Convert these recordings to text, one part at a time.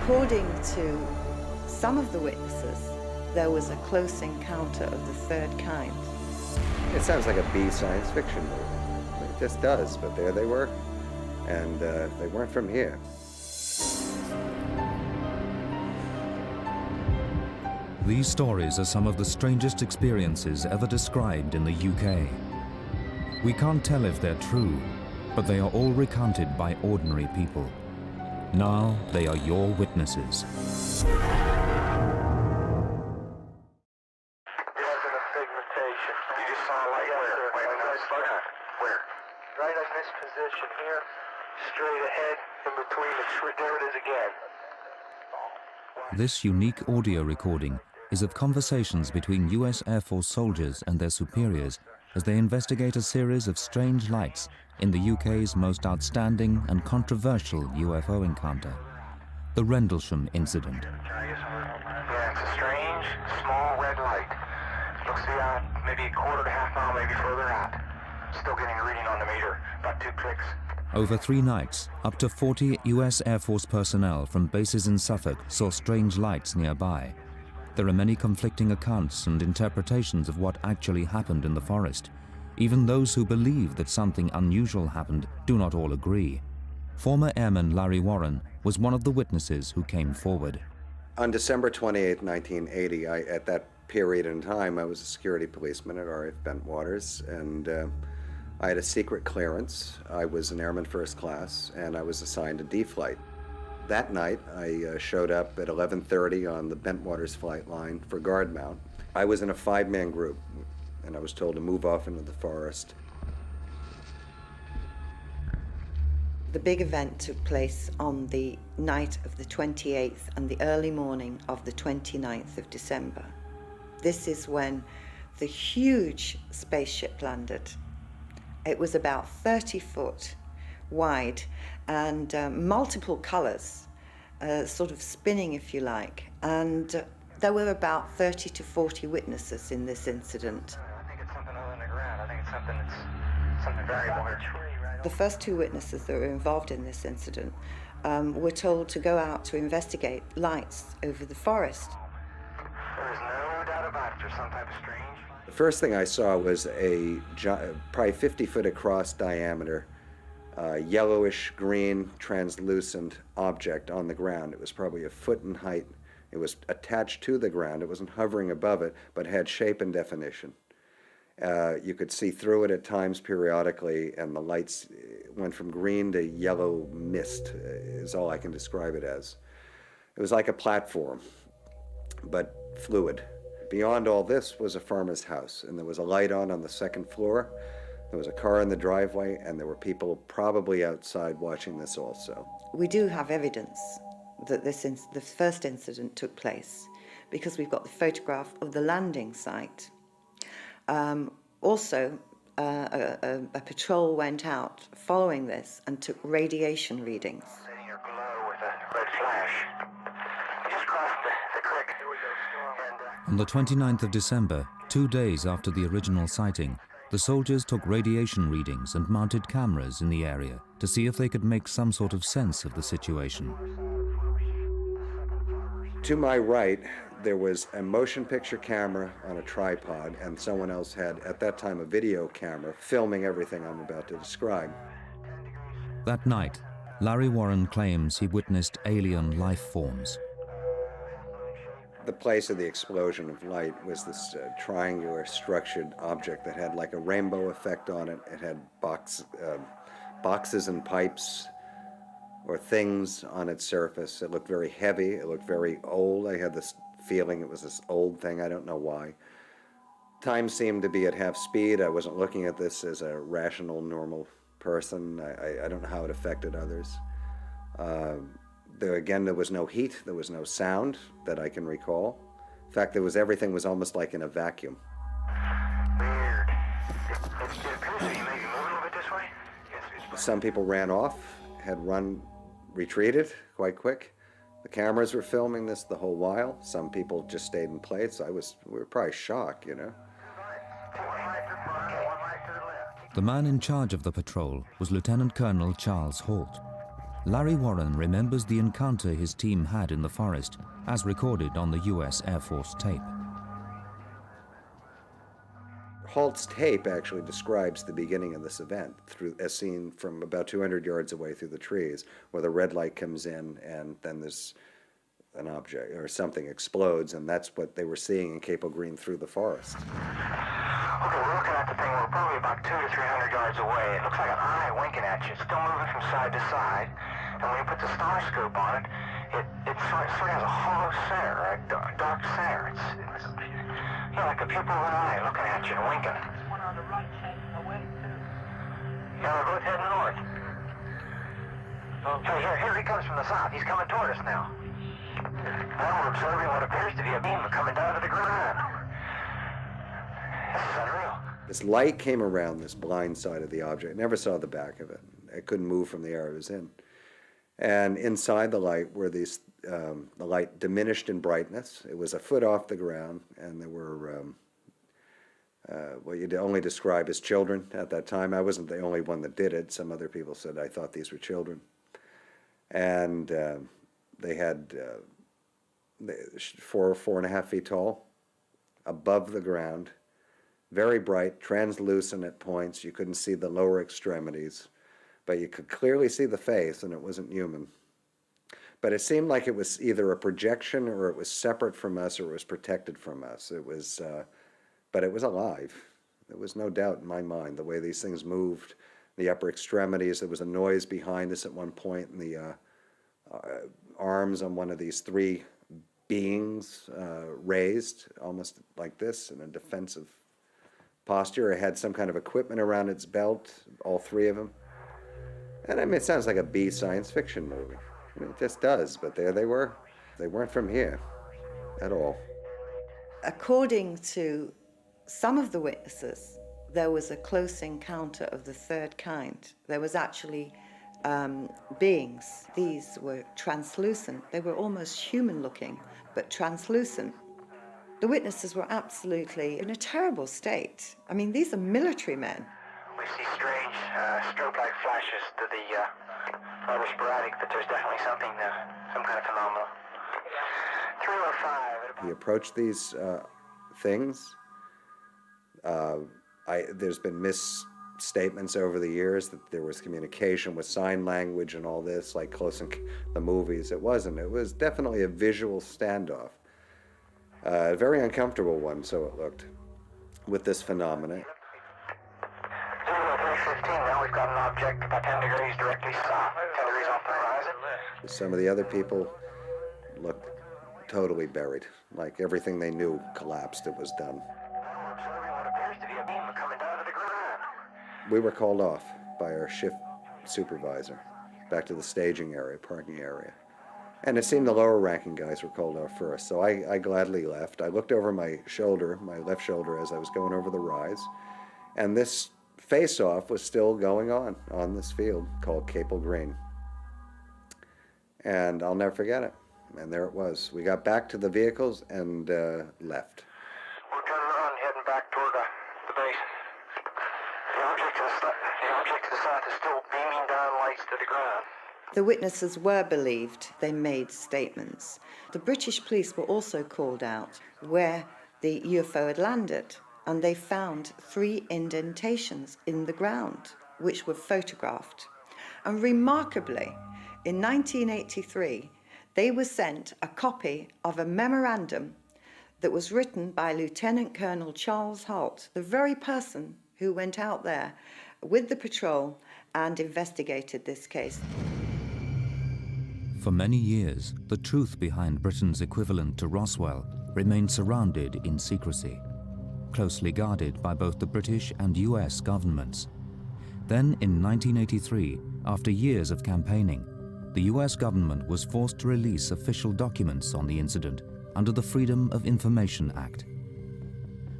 According to some of the witnesses, there was a close encounter of the third kind. It sounds like a B science fiction movie. It just does, but there they were, and they weren't from here. These stories are some of the strangest experiences ever described in the UK. We can't tell if they're true, but they are all recounted by ordinary people. Now they are your witnesses. Right in this position here, straight ahead, in between the tree. There it is again. This unique audio recording is of conversations between US Air Force soldiers and their superiors as they investigate a series of strange lights in the UK's most outstanding and controversial UFO encounter, the Rendlesham incident. Yeah, it's a strange, small red light. Looks to be maybe a quarter to half mile, maybe further out. Still getting a reading on the meter, about 2 clicks. Over 3 nights, up to 40 US Air Force personnel from bases in Suffolk saw strange lights nearby. There are many conflicting accounts and interpretations of what actually happened in the forest. Even those who believe that something unusual happened do not all agree. Former airman Larry Warren was one of the witnesses who came forward. On December 28, 1980, at that period in time, I was a security policeman at RAF Bentwaters, and I had a secret clearance. I was an airman first class, and I was assigned a D flight. That night, I showed up at 11:30 on the Bentwaters flight line for guard mount. I was in a 5-man group, and I was told to move off into the forest. The big event took place on the night of the 28th and the early morning of the 29th of December. This is when the huge spaceship landed. It was about 30 foot wide and multiple colors, sort of spinning if you like. And there were about 30 to 40 witnesses in this incident. I think it's something other than the ground. I think it's something variable here. The first 2 witnesses that were involved in this incident were told to go out to investigate lights over the forest. There is no doubt about it. There's some type of strange. The first thing I saw was a probably 50 foot across diameter, yellowish green translucent object on the ground. It was probably a foot in height. It was attached to the ground. It wasn't hovering above it, but had shape and definition. You could see through it at times periodically, and the lights went from green to yellow mist, is all I can describe it as. It was like a platform, but fluid. Beyond all this was a farmer's house, and there was a light on the 2nd floor. There was a car in the driveway, and there were people probably outside watching this also. We do have evidence that the first incident took place because we've got the photograph of the landing site. Also, a patrol went out following this and took radiation readings. Setting your glow with a red flash. We just crossed the creek. Here we go. On the 29th of December, 2 days after the original sighting, the soldiers took radiation readings and mounted cameras in the area to see if they could make some sort of sense of the situation. To my right, there was a motion picture camera on a tripod, and someone else had, at that time, a video camera filming everything I'm about to describe. That night, Larry Warren claims he witnessed alien life forms. The place of the explosion of light was this triangular structured object that had like a rainbow effect on it. It had boxes and pipes or things on its surface. It looked very heavy. It looked very old. I had this feeling it was this old thing. I don't know why. Time seemed to be at half speed. I wasn't looking at this as a rational, normal person. I don't know how it affected others. There was no heat. There was no sound that I can recall. In fact, everything was almost like in a vacuum. Weird. It appears to be maybe moving a little bit this way. Some people ran off, retreated quite quick. The cameras were filming this the whole while. Some people just stayed in place. We were probably shocked, you know. The man in charge of the patrol was Lieutenant Colonel Charles Holt. Larry Warren remembers the encounter his team had in the forest, as recorded on the US Air Force tape. Halt's tape actually describes the beginning of this event, as seen from about 200 yards away through the trees, where the red light comes in and then there's an object or something explodes, and that's what they were seeing in Capel Green through the forest. Okay, we're looking at the thing. We're probably about 200 to 300 yards away. It looks like an eye winking at you. It's still moving from side to side. And when you put the star scope on it, it sort of has a hollow center, a dark center. It's like a pupil of an eye looking at you and winking. There's one on the right heading away, too. Yeah, they're both heading north. Hey, here he comes from the south. He's coming toward us now. Now we're observing what appears to be a beam coming down to the ground. This is unreal. This light came around this blind side of the object. I never saw the back of it. It couldn't move from the area it was in. And inside the light were these, the light diminished in brightness. It was a foot off the ground, and there were what you'd only describe as children at that time. I wasn't the only one that did it. Some other people said I thought these were children. And they had 4.5 feet tall, above the ground, very bright, translucent at points. You couldn't see the lower extremities, but you could clearly see the face, and it wasn't human. But it seemed like it was either a projection, or it was separate from us, or it was protected from us. It was, but it was alive. There was no doubt in my mind the way these things moved, the upper extremities. There was a noise behind us at one point, and the arms on one of these three beings raised, almost like this, in a defensive posture. It had some kind of equipment around its belt, all three of them. And I mean, it sounds like a B science fiction movie. I mean, it just does, but there they were. They weren't from here at all. According to some of the witnesses, there was a close encounter of the third kind. There was actually beings. These were translucent. They were almost human-looking, but translucent. The witnesses were absolutely in a terrible state. I mean, these are military men. We see strange strobe-like flashes to the rather sporadic, but there's definitely something, some kind of phenomenon. 305. He approached these things. There's been misstatements over the years that there was communication with sign language and all this, like close in the movies. It wasn't. It was definitely a visual standoff. A very uncomfortable one, so it looked, with this phenomenon. 315, now we've got an object about 10 degrees directly south, 10 degrees off the horizon. Some of the other people looked totally buried, like everything they knew collapsed. It was done. We're observing what appears to be a beam coming down to the ground. We were called off by our shift supervisor back to the staging area, parking area. And it seemed the lower ranking guys were called off first, so I gladly left. I looked over my shoulder, my left shoulder, as I was going over the rise, and this face-off was still going on this field called Capel Green. And I'll never forget it. And there it was. We got back to the vehicles and left. We're turning around and heading back toward the base. The object to the south is still beaming down lights to the ground. The witnesses were believed. They made statements. The British police were also called out where the UFO had landed, and they found 3 indentations in the ground, which were photographed. And remarkably, in 1983, they were sent a copy of a memorandum that was written by Lieutenant Colonel Charles Holt, the very person who went out there with the patrol and investigated this case. For many years, the truth behind Britain's equivalent to Roswell remained surrounded in secrecy, closely guarded by both the British and US governments. Then, in 1983, after years of campaigning, the US government was forced to release official documents on the incident under the Freedom of Information Act.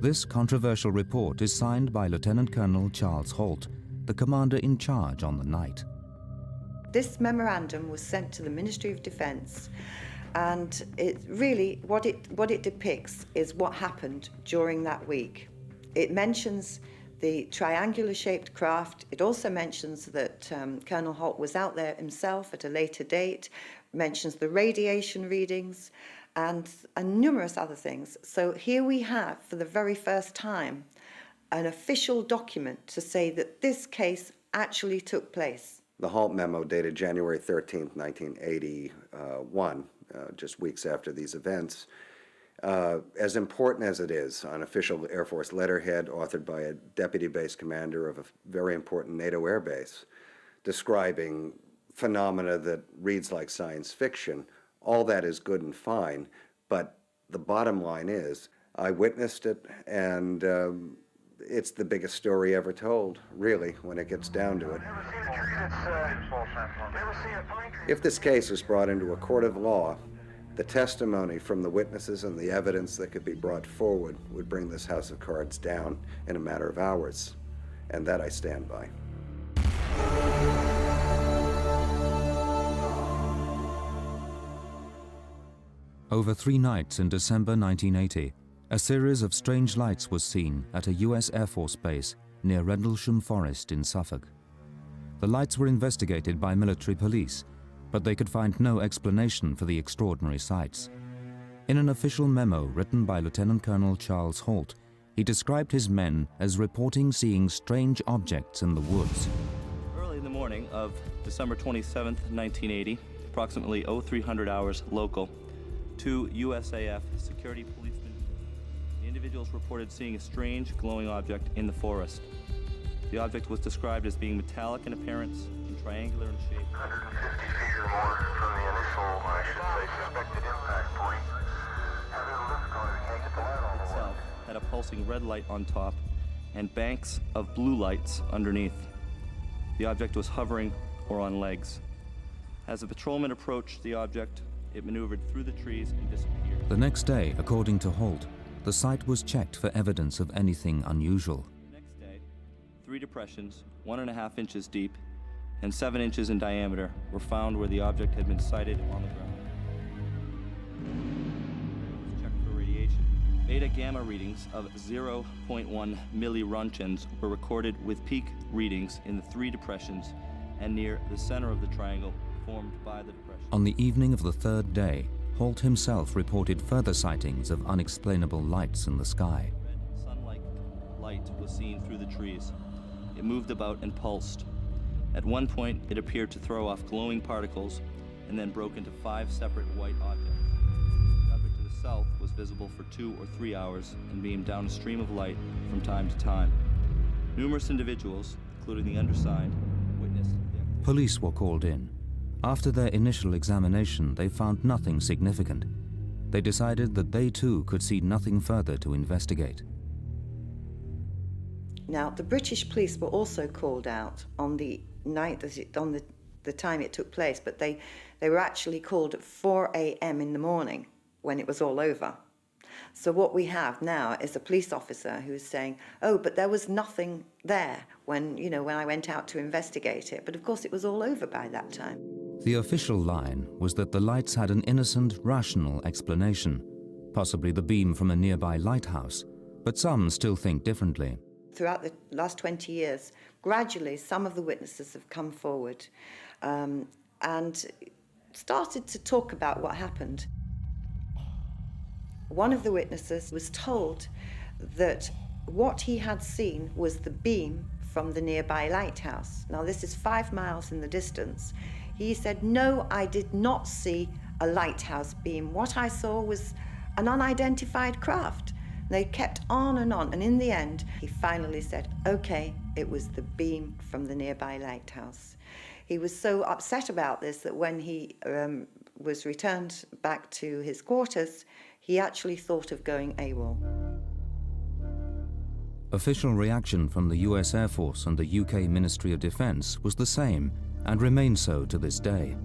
This controversial report is signed by Lieutenant Colonel Charles Holt, the commander in charge on the night. This memorandum was sent to the Ministry of Defence, and it really, what it depicts is what happened during that week. It mentions the triangular-shaped craft. It also mentions that Colonel Holt was out there himself at a later date, mentions the radiation readings, and numerous other things. So here we have, for the very first time, an official document to say that this case actually took place. The Holt memo, dated January 13th, 1981, just weeks after these events, as important as it is, on official Air Force letterhead, authored by a deputy base commander of a very important NATO air base, describing phenomena that reads like science fiction, all that is good and fine, but the bottom line is, I witnessed it, and it's the biggest story ever told, really, when it gets down to it. If this case was brought into a court of law, the testimony from the witnesses and the evidence that could be brought forward would bring this house of cards down in a matter of hours, and that I stand by. Over 3 nights in December 1980, a series of strange lights was seen at a US Air Force base near Rendlesham Forest in Suffolk. The lights were investigated by military police, but they could find no explanation for the extraordinary sights. In an official memo written by Lieutenant Colonel Charles Holt, he described his men as reporting seeing strange objects in the woods. Early in the morning of December 27th, 1980, approximately 0300 hours local, 2 USAF security policemen, the individuals reported seeing a strange glowing object in the forest. The object was described as being metallic in appearance and triangular in shape. 150 feet or more from the initial, I should say, suspected impact point. Having a lift going, we can't get the light on the Itself had a pulsing red light on top and banks of blue lights underneath. The object was hovering or on legs. As the patrolman approached the object, it maneuvered through the trees and disappeared. The next day, according to Holt, the site was checked for evidence of anything unusual. The next day, 3 depressions, 1.5 inches deep and 7 inches in diameter, were found where the object had been sighted on the ground. It was checked for radiation. Beta gamma readings of 0.1 milliroentgens were recorded with peak readings in the 3 depressions and near the center of the triangle formed by the depression. On the evening of the 3rd day, Holt himself reported further sightings of unexplainable lights in the sky. Red sun-like light was seen through the trees. It moved about and pulsed. At one point, it appeared to throw off glowing particles and then broke into 5 separate white objects. The object to the south was visible for 2 or 3 hours and beamed down a stream of light from time to time. Numerous individuals, including the undersigned, witnessed the activity. Police were called in. After their initial examination, they found nothing significant. They decided that they too could see nothing further to investigate. Now, the British police were also called out on the night, on the time it took place, but they were actually called at 4 a.m. in the morning when it was all over. So what we have now is a police officer who is saying, oh, but there was nothing there when I went out to investigate it. But of course it was all over by that time. The official line was that the lights had an innocent, rational explanation, possibly the beam from a nearby lighthouse, but some still think differently. Throughout the last 20 years, gradually some of the witnesses have come forward and started to talk about what happened. One of the witnesses was told that what he had seen was the beam from the nearby lighthouse. Now, this is 5 miles in the distance. He said, no, I did not see a lighthouse beam. What I saw was an unidentified craft. They kept on, and in the end, he finally said, okay, it was the beam from the nearby lighthouse. He was so upset about this that when he was returned back to his quarters, he actually thought of going AWOL. Official reaction from the US Air Force and the UK Ministry of Defence was the same and remains so to this day.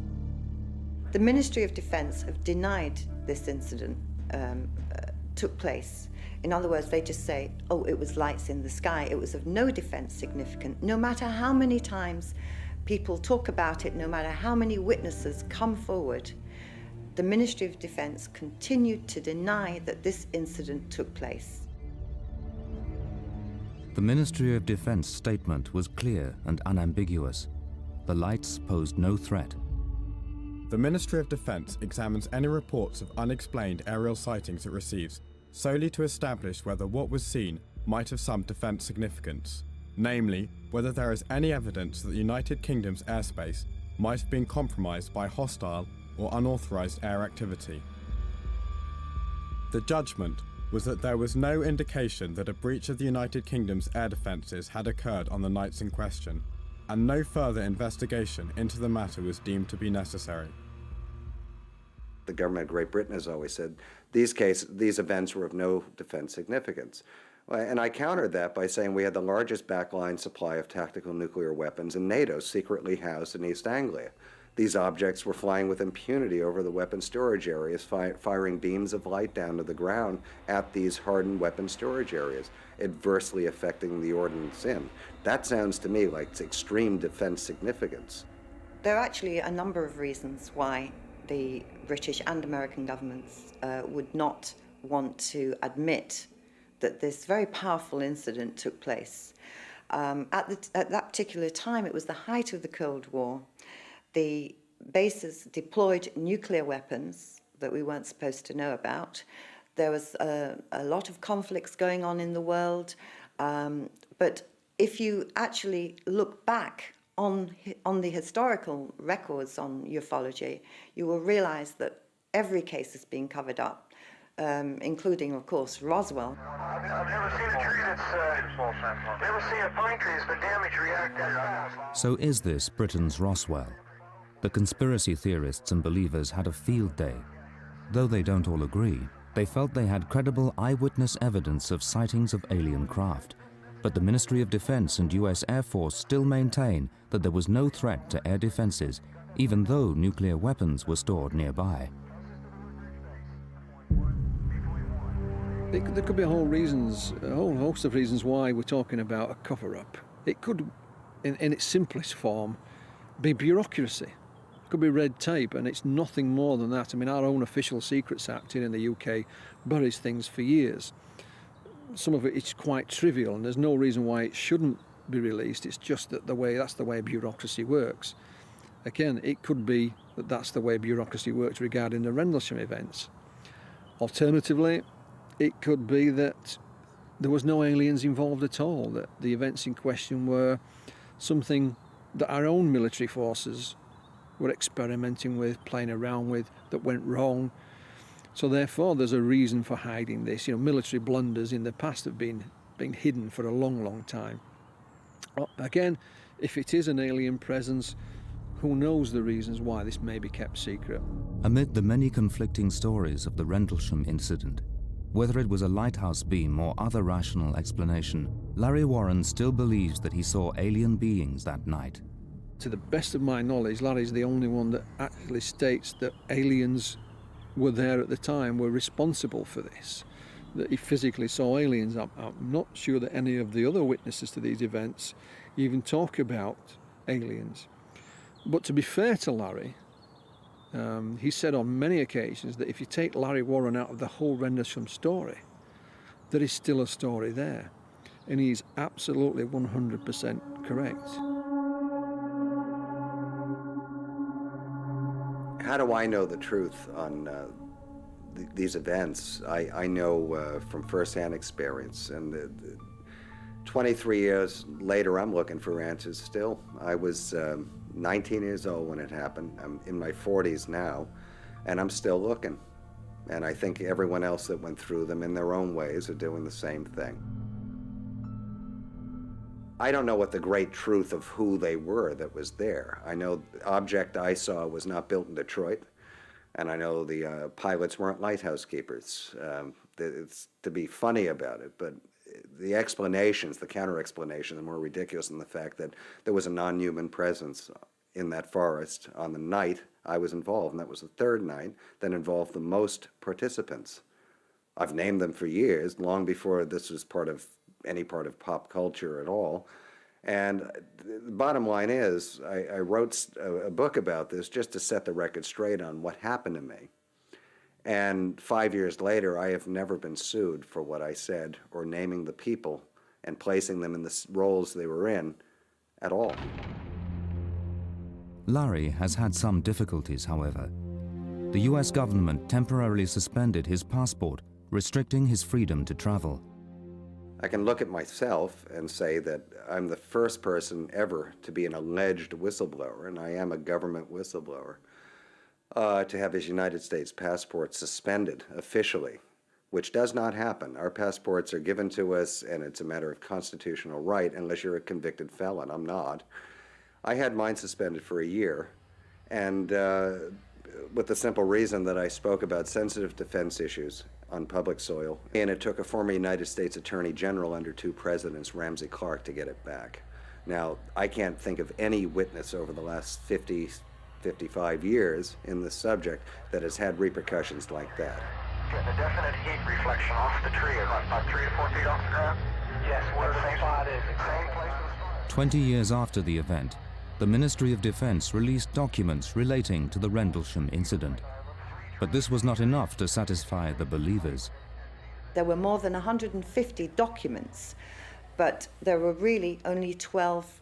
The Ministry of Defence have denied this incident took place. In other words, they just say, oh, it was lights in the sky. It was of no defence significance. No matter how many times people talk about it, no matter how many witnesses come forward, the Ministry of Defence continued to deny that this incident took place. The Ministry of Defense statement was clear and unambiguous. The lights posed no threat. The Ministry of Defense examines any reports of unexplained aerial sightings it receives solely to establish whether what was seen might have some defense significance, namely, whether there is any evidence that the United Kingdom's airspace might have been compromised by hostile or unauthorized air activity. The judgment was that there was no indication that a breach of the United Kingdom's air defences had occurred on the nights in question, and no further investigation into the matter was deemed to be necessary. The government of Great Britain has always said these events were of no defense significance. And I countered that by saying we had the largest backline supply of tactical nuclear weapons in NATO secretly housed in East Anglia. These objects were flying with impunity over the weapon storage areas, firing beams of light down to the ground at these hardened weapon storage areas, adversely affecting the ordnance in. That sounds to me like it's extreme defense significance. There are actually a number of reasons why the British and American governments would not want to admit that this very powerful incident took place. At that particular time, it was the height of the Cold War. The bases deployed nuclear weapons that we weren't supposed to know about. There was a lot of conflicts going on in the world. But if you actually look back on the historical records on ufology, you will realize that every case has been covered up, including, of course, Roswell. I've never seen a tree that's, never seen a pine tree that's been damaged react that fast. So is this Britain's Roswell? The conspiracy theorists and believers had a field day. Though they don't all agree, they felt they had credible eyewitness evidence of sightings of alien craft. But the Ministry of Defense and US Air Force still maintain that there was no threat to air defenses, even though nuclear weapons were stored nearby. There could be a whole host of reasons why we're talking about a cover-up. It could, in its simplest form, be bureaucracy. It could be red tape, and it's nothing more than that. I mean, our own Official Secrets Act here in the UK buries things for years. Some of it is quite trivial, and there's no reason why it shouldn't be released. It's just that that's the way bureaucracy works. Again, it could be that that's the way bureaucracy works regarding the Rendlesham events. Alternatively, it could be that there was no aliens involved at all, that the events in question were something that our own military forces were experimenting with, playing around with, that went wrong. So therefore there's a reason for hiding this. You know, military blunders in the past have been hidden for a long, long time. Again, if it is an alien presence, who knows the reasons why this may be kept secret. Amid the many conflicting stories of the Rendlesham incident, whether it was a lighthouse beam or other rational explanation, Larry Warren still believes that he saw alien beings that night. To the best of my knowledge, Larry's the only one that actually states that aliens were there at the time, were responsible for this, that he physically saw aliens. I'm not sure that any of the other witnesses to these events even talk about aliens. But to be fair to Larry, he said on many occasions that if you take Larry Warren out of the whole Rendlesham story, there is still a story there. And he's absolutely 100% correct. How do I know the truth on these events? I know from firsthand experience, and 23 years later, I'm looking for answers still. I was 19 years old when it happened. I'm in my 40s now, and I'm still looking. And I think everyone else that went through them in their own ways are doing the same thing. I don't know what the great truth of who they were that was there. I know the object I saw was not built in Detroit, and I know the pilots weren't lighthouse keepers. It's to be funny about it, but the explanations, the counter-explanations, are more ridiculous than the fact that there was a non-human presence in that forest on the night I was involved, and that was the third night that involved the most participants. I've named them for years, long before this was any part of pop culture at all. And the bottom line is, I wrote a book about this just to set the record straight on what happened to me. And 5 years later, I have never been sued for what I said or naming the people and placing them in the roles they were in at all. Larry has had some difficulties, however. The US government temporarily suspended his passport, restricting his freedom to travel. I can look at myself and say that I'm the first person ever to be an alleged whistleblower, and I am a government whistleblower, to have his United States passport suspended officially, which does not happen. Our passports are given to us, and it's a matter of constitutional right, unless you're a convicted felon. I'm not. I had mine suspended for a year, and with the simple reason that I spoke about sensitive defense issues on public soil, and it took a former United States Attorney General under 2 presidents, Ramsey Clark, to get it back. Now, I can't think of any witness over the last 50, 55 years in this subject that has had repercussions like that. Getting a definite heat reflection off the tree, about 3 to 4 feet off the ground? Yes, where the spot is, the same place as the spot. 20 years after the event, the Ministry of Defense released documents relating to the Rendlesham incident. But this was not enough to satisfy the believers. There were more than 150 documents, but there were really only 12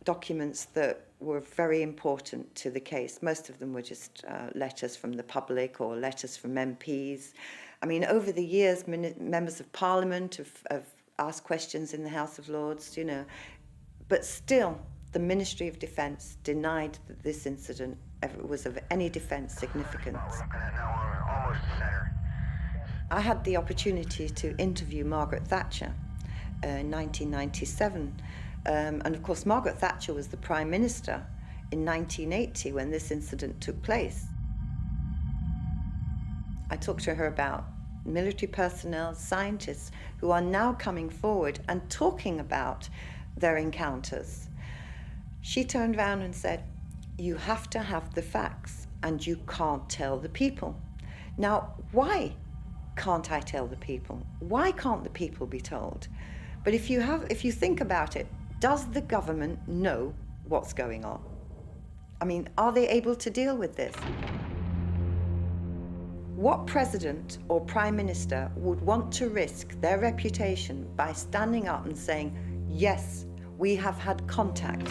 documents that were very important to the case. Most of them were just letters from the public or letters from MPs. I mean, over the years, members of Parliament have asked questions in the House of Lords, you know, but still, the Ministry of Defence denied that this incident was of any defence significance. I had the opportunity to interview Margaret Thatcher in 1997. And of course, Margaret Thatcher was the Prime Minister in 1980 when this incident took place. I talked to her about military personnel, scientists who are now coming forward and talking about their encounters. She turned around and said, "You have to have the facts and you can't tell the people." Now, why can't I tell the people? Why can't the people be told? But if you think about it, does the government know what's going on? I mean, are they able to deal with this? What president or prime minister would want to risk their reputation by standing up and saying, "Yes, we have had contact"?